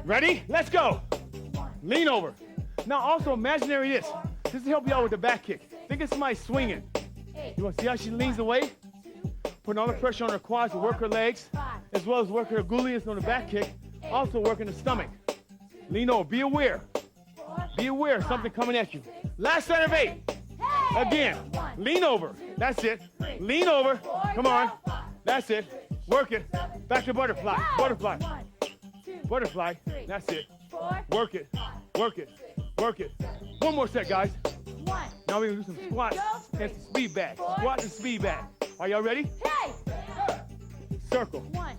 Ready? Let's go. Lean over. Now also imaginary this. This will help you out with the back kick. Think of somebody swinging. You want to see how she leans away? Putting all the pressure on her quads to work her legs, as well as work her gluteus on the back kick. Also working the stomach. Lean over. Be aware. Be aware of something coming at you. Last set of 8. Again. Lean over. That's it. Lean over. Come on. That's it. Work it. Back to butterfly. Butterfly. Butterfly. That's it. Work it. Work it. Work it. One more set, guys. Now we're going to do some squats and some speed bags. Squat and speed bag. Are y'all ready? Circle. 1,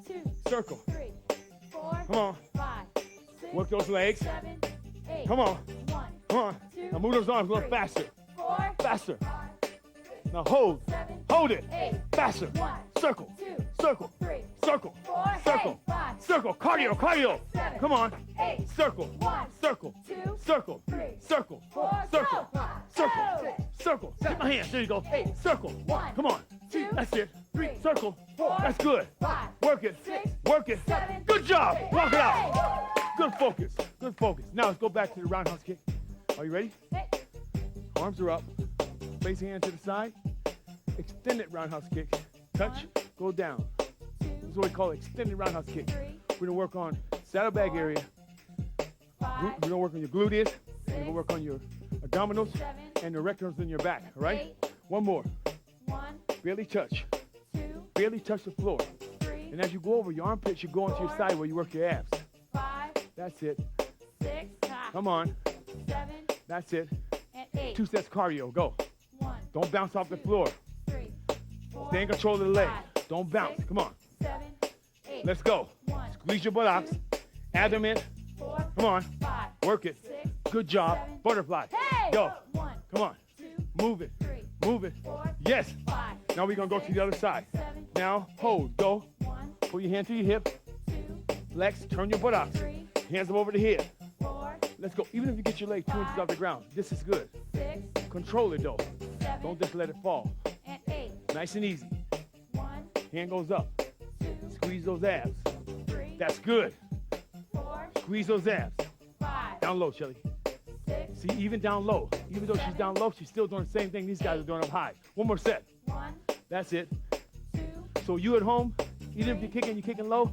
2, Circle. 3, 4, Come on. 5, 6, Work those legs. 7, 8. Come on. 1, Come on. 2, Now move those arms a little faster. 4, Faster. Now hold. Hold it. 8, Faster. 1, Circle. 2, Circle. 3, Circle. 4, Circle. 5, Circle. Cardio. Cardio. 7, Come on. 8, Circle. 1, Circle. 2, Circle. 3, Circle. 4, Circle. go. Circle. Circle. Get my hands. There you go. Circle. 1, Come on. 2, That's it. 3, Circle. 4, That's good. 5, Work it. 6, Work it. 7, Good job. 8. Walk it out. Good focus. Good focus. Now let's go back to the roundhouse kick. Are you ready? Hey. Arms are up. Face hand to the side. Extended roundhouse kick. Touch. Go down. This is what we call extended roundhouse kick. 3, We're going to work on saddlebag area. 5, We're going to work on your gluteus. We're going to work on your abdominals 7, and the rectums in your back. All right? 8, One more. 1, Barely touch. 2, Barely touch the floor. 3, And as you go over, your armpit should go into your side where you work your abs. 5, That's it. 6, Come on. 7, That's it. and 8. 2 sets cardio. Go. 1, Don't bounce off the floor. 3, 4, Stay in control of the leg. 5, Don't bounce. 6, Come on. 7, 8. Let's go. 1, Squeeze your buttocks. Abdomen. 4, Come on. 5, Work it. 6, Good job. 7, Butterfly. hey! Go. 1, Come on. 2, Move it. 3, Move it. 4, Yes. 5. Now we're going to go to the other side. 7, Now hold. Go. 1, Put your hand to your hip. 2, Flex. Turn your buttocks. 3, Hands up over the head. 4, Let's go. Even if you get your leg 2 inches off the ground, this is good. 6, Control it though. 7, Don't just let it fall. and 8. Nice and easy. 1, Hand goes up. 2, Squeeze those abs. 3, That's good. 4, Squeeze those abs. 5, Down low, Shelly. 6, See, even down low. Even though she's down low, she's still doing the same thing these guys are doing up high. One more set. 1, That's it. 2, So you at home, even if you're kicking low,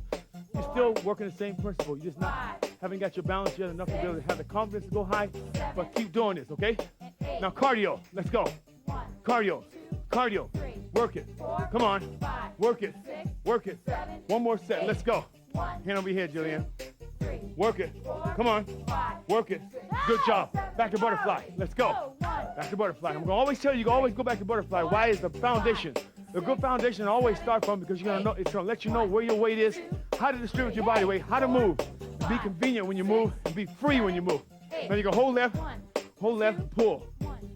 you're still working the same principle. You just not haven't got your balance yet enough to be able to have the confidence to go high. But keep doing this, okay? and 8. Now cardio. Let's go. 1, Cardio. 2, Cardio. 3, Work it. 4, Come on. 5, Work it. 6, Work it. 7, One more set. Let's go. 1, Hand over your head, Jillian. 3, Work it. 4, Come on. 5, Work it. Good job. Back to butterfly. Let's go. 1, Back to butterfly. I'm going to always tell you, always go back to butterfly. Why is the foundation? The good foundation always start from because you're gonna know, it's going to let you know where your weight is, how to distribute your body weight, how to move, and be convenient when you move, and be free when you move. Now you can hold left, and pull.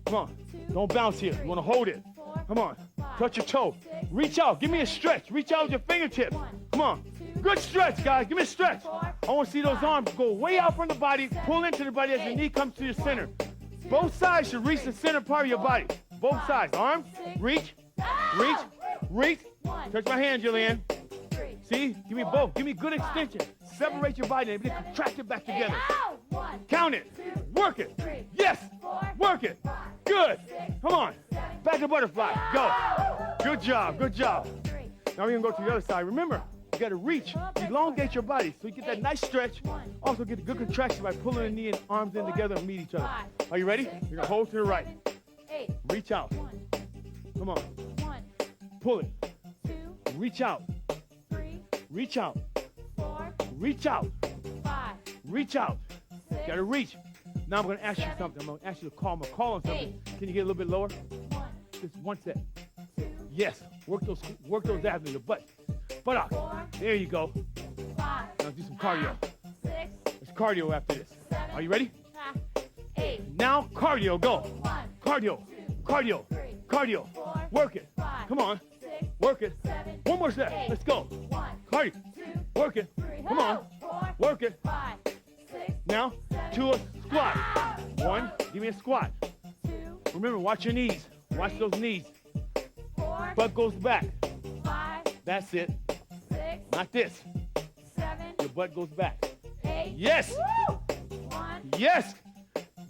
Come on. Don't bounce here. You want to hold it. Come on. Touch your toe. Reach out. Give me a stretch. Reach out with your fingertips. Come on. Good stretch, guys. Give me a stretch. I want to see those arms go way out from the body, pull into the body as your knee comes to your center. Both sides should reach the center part of your body. Both sides. Arms. Reach. Reach. Reach. Touch my hand, Julianne. See? Give me both. Give me good extension. Separate your body and then contract it back together. Count it. Work it. Yes. Work it. Good. Come on. Back to butterfly. Go. Good job. Good job. Now we're going to go to the other side. Remember, you got to reach. Elongate your body so you get that nice stretch. Also get a good contraction by pulling the knee and arms in together and meet each other. Are you ready? You're going to hold to the right. Reach out. Come on. Pull it. Reach out. Reach out. Reach out. Reach out. Gotta reach. Now I'm gonna ask you something. I'm gonna ask you to call. I'm gonna call on something. Can you get a little bit lower? Just one set. Yes. Work those abs in your butt. Buttocks. There you go. Now do some cardio. There's cardio after this. Are you ready? Now cardio. Go. Cardio. Cardio. Cardio. Work it. Come on. Work it. One more set. Let's go. Cardio. Work it. Come on. Work it. Now, to a squat. One. Give me a squat. Remember, watch your knees. Watch those knees. Butt goes back. That's it. Not this. Your butt goes back. 8. Yes. Woo! 1, Yes.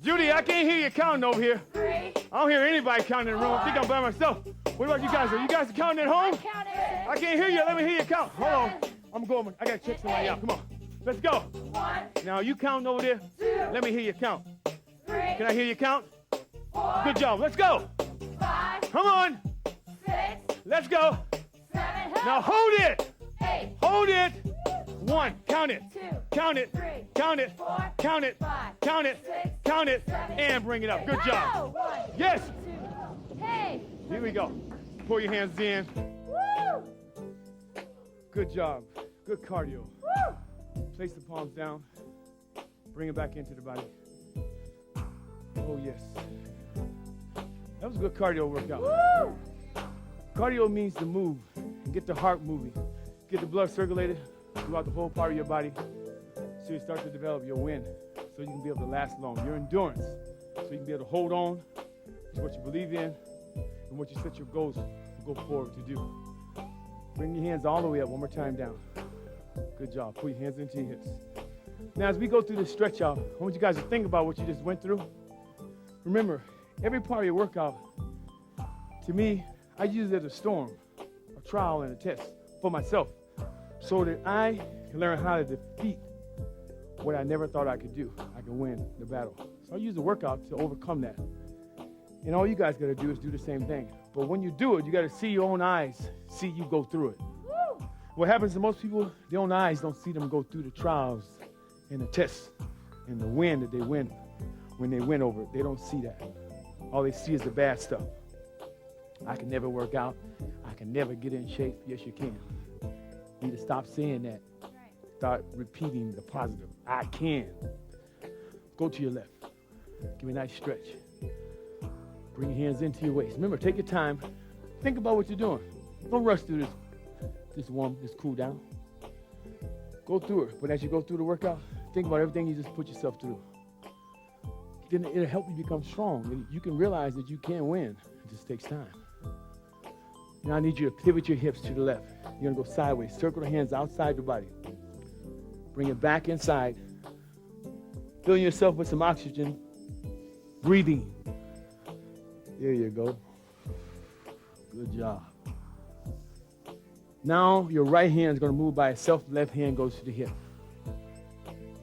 Judy, I can't hear you counting over here. 3. I don't hear anybody counting in the room. I think I'm by myself. What about you guys? Are you guys counting at home? Count I it. can't hear you. Let me hear you count. Hold on. I'm going. I got to check somebody out. Come on. Let's go. 1, Now, you counting over there? 2, Let me hear you count. 3, Can I hear you count? 4, Good job. Let's go. 5, Come on. 6, Let's go. 7, Now, hold it. 8, Hold it. 1. Count it. 2, Count it. 3, Count it. 4, Count it. 5, Count it. 6, Count it. 7, And bring it up. Good job. 1, Yes. 2. Hey. Here we go. Pull your hands in. Woo! Good job. Good cardio. Woo! Place the palms down. Bring it back into the body. Oh, yes. That was a good cardio workout. Woo! Cardio means to move and get the heart moving. Get the blood circulated throughout the whole part of your body so you start to develop your wind so you can be able to last long. Your endurance so you can be able to hold on to what you believe in and what you set your goals to go forward to do. Bring your hands all the way up. One more time down. Good job. Pull your hands into your hips. Now, as we go through this stretch out, I want you guys to think about what you just went through. Remember, every part of your workout, to me, I use it as a storm, a trial and a test for myself so that I can learn how to defeat what I never thought I could do. I can win the battle. So I use the workout to overcome that. And all you guys got to do is do the same thing. But when you do it, you got to see your own eyes, see you go through it. Woo! What happens to most people, their own eyes don't see them go through the trials and the tests and the win that they win when they win over it. They don't see that. All they see is the bad stuff. I can never work out. I can never get in shape. Yes, you can. You need to stop saying that. Start repeating the positive. I can. Go to your left. Give me a nice stretch. Bring your hands into your waist. Remember, take your time. Think about what you're doing. Don't rush through this cool down. Go through it. But as you go through the workout, think about everything you just put yourself through. Then it'll help you become strong. And you can realize that you can win. It just takes time. Now I need you to pivot your hips to the left. You're gonna go sideways. Circle the hands outside the body. Bring it back inside. Filling yourself with some oxygen. Breathing. There you go. Good job. Now your right hand is gonna move by itself. Left hand goes to the hip.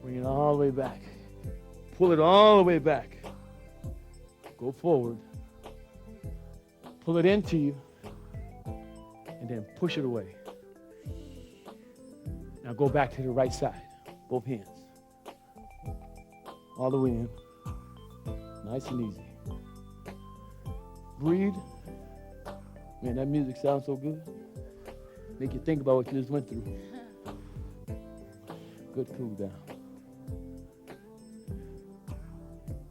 Bring it all the way back. Pull it all the way back. Go forward. Pull it into you. And then push it away. Now go back to the right side. Both hands. All the way in. Nice and easy. Breathe. Man, that music sounds so good. Make you think about what you just went through. Good cool down.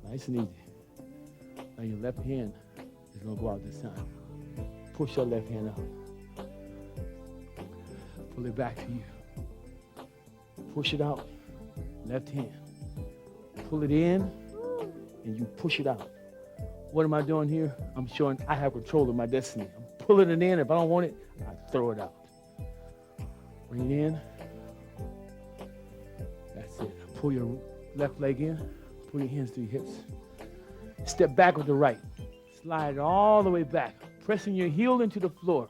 Nice and easy. Now your left hand is gonna go out this time. Push your left hand out. Pull it back to you. Push it out. Left hand. Pull it in and you push it out. What am I doing here? I'm showing I have control of my destiny. I'm pulling it in. If I don't want it, I throw it out. Bring it in. That's it. Pull your left leg in. Pull your hands to your hips. Step back with the right. Slide it all the way back. Pressing your heel into the floor.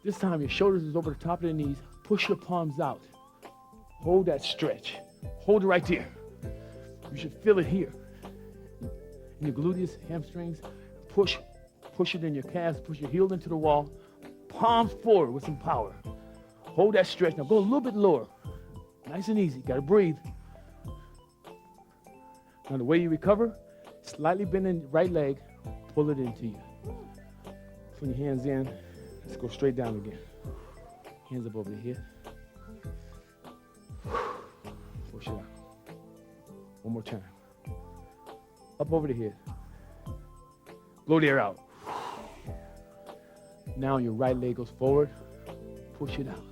This time your shoulders is over the top of the knees. Push your palms out. Hold that stretch. Hold it right there. You should feel it here. In your gluteus, hamstrings. Push it in your calves. Push your heel into the wall. Palms forward with some power. Hold that stretch. Now go a little bit lower. Nice and easy. Got to breathe. Now the way you recover, slightly bend the right leg. Pull it into you. Put your hands in. Let's go straight down again. Hands up over the head. Push it out. One more time. Up over the head. Blow the air out. Now your right leg goes forward. Push it out.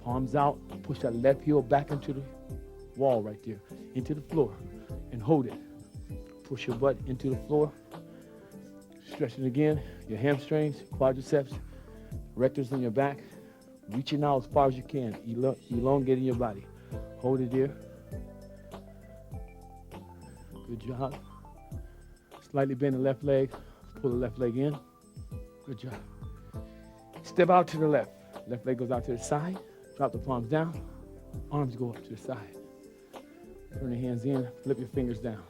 Palms out. Push that left heel back into the wall right there. Into the floor. And hold it. Push your butt into the floor. Stretch it again. Your hamstrings, quadriceps, rectors in your back. Reaching out as far as you can. Elongating your body. Hold it there. Good job. Slightly bend the left leg. Pull the left leg in. Good job. Step out to the left. Left leg goes out to the side. Drop the palms down. Arms go up to the side. Turn the hands in. Flip your fingers down.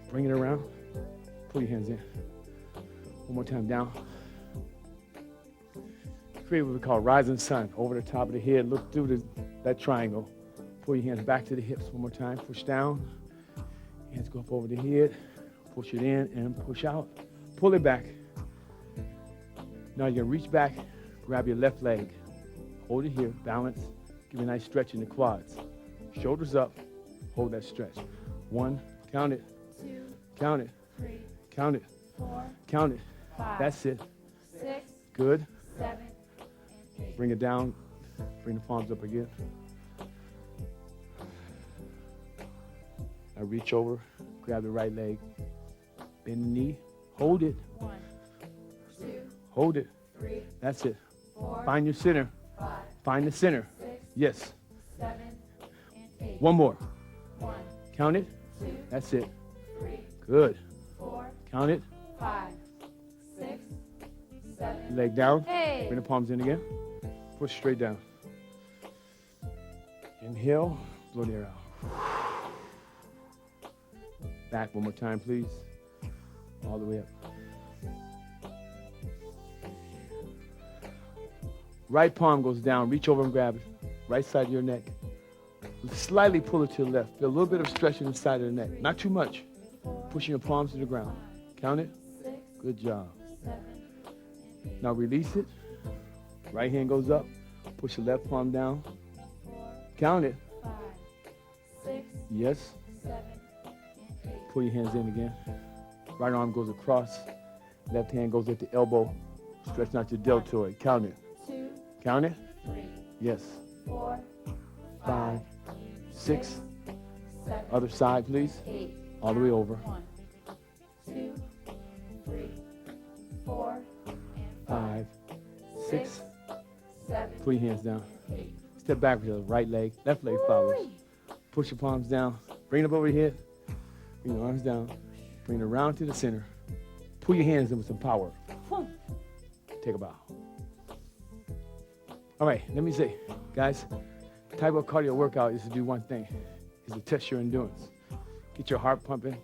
Bring it around. Pull your hands in. One more time down. Create what we call rising sun. Over the top of the head. Look through that triangle. Pull your hands back to the hips. One more time. Push down. Hands go up over the head. Push it in and push out. Pull it back. Now you're going to reach back. Grab your left leg. Hold it here. Balance. Give it a nice stretch in the quads. Shoulders up. Hold that stretch. 1. Count it. 2. Count it. 3. Count it. 4. Count it. 5. That's it. 6. Good. 7. And 8. Bring it down. Bring the palms up again. Now reach over. Grab the right leg. Bend the knee. Hold it. 1. 2. Hold it. 3. That's it. 4. Find your center. 5. Find the center. 6. Yes. 7. And 8. One more. 1. Count it. 2. That's it. 3. Good. 4. Count it. 5. 6. 7. Leg down. Hey. Bring the palms in again. Push straight down. Inhale. Blow the air out. Back one more time, please. All the way up. Right palm goes down. Reach over and grab it. Right side of your neck. Slightly pull it to the left. Feel a little bit of stretch in the side of the neck. Not too much. Pushing your palms to the ground. Count it. 6. Good job. 7. And 8. Now release it. Right hand goes up. Push the left palm down. 4. Count it. 5. 6. Yes. 7. And 8. Pull your hands in again. Right arm goes across. Left hand goes at the elbow. Stretch out your deltoid. Count it. 2. Count it. 3. Yes. 4. 5, 6. 7. Other side, please. 8. All the way over. 1. 2. 3. 4. And 5, 6. 7. Put your hands down. 8. Step back with the right leg. Left leg follows. Push your palms down. Bring it up over your head. Bring your arms down. Bring it around to the center. Pull your hands in with some power. Take a bow. All right, let me say, guys, Tae Bo cardio workout is to do one thing, is to test your endurance. Get your heart pumping,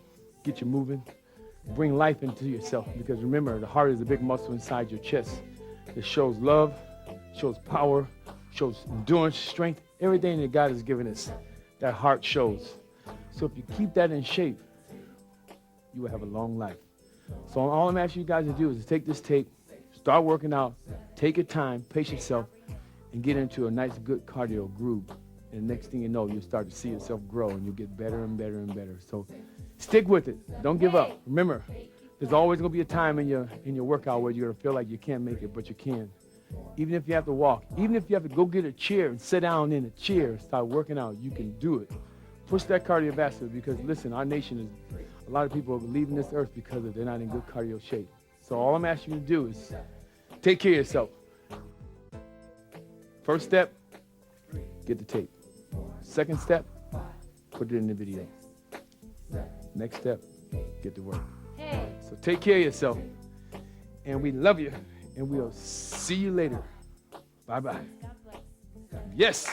get you moving, bring life into yourself. Because remember, the heart is a big muscle inside your chest. It shows love, shows power, shows endurance, strength, everything that God has given us, that heart shows. So if you keep that in shape, you will have a long life. So all I'm asking you guys to do is to take this tape, start working out, take your time, pace yourself, and get into a nice, good cardio groove. And the next thing you know, you'll start to see yourself grow, and you'll get better and better and better. So stick with it. Don't give up. Remember, there's always going to be a time in your workout where you're going to feel like you can't make it, but you can. Even if you have to walk, even if you have to go get a chair and sit down in a chair and start working out, you can do it. Push that cardiovascular, because listen, our nation is, a lot of people are leaving this earth because they're not in good cardio shape. So all I'm asking you to do is take care of yourself. First step, get the tape. Second step, put it in the video. Next step, get to work. Hey. So take care of yourself. And we love you. And we'll see you later. Bye-bye. God bless. Yes.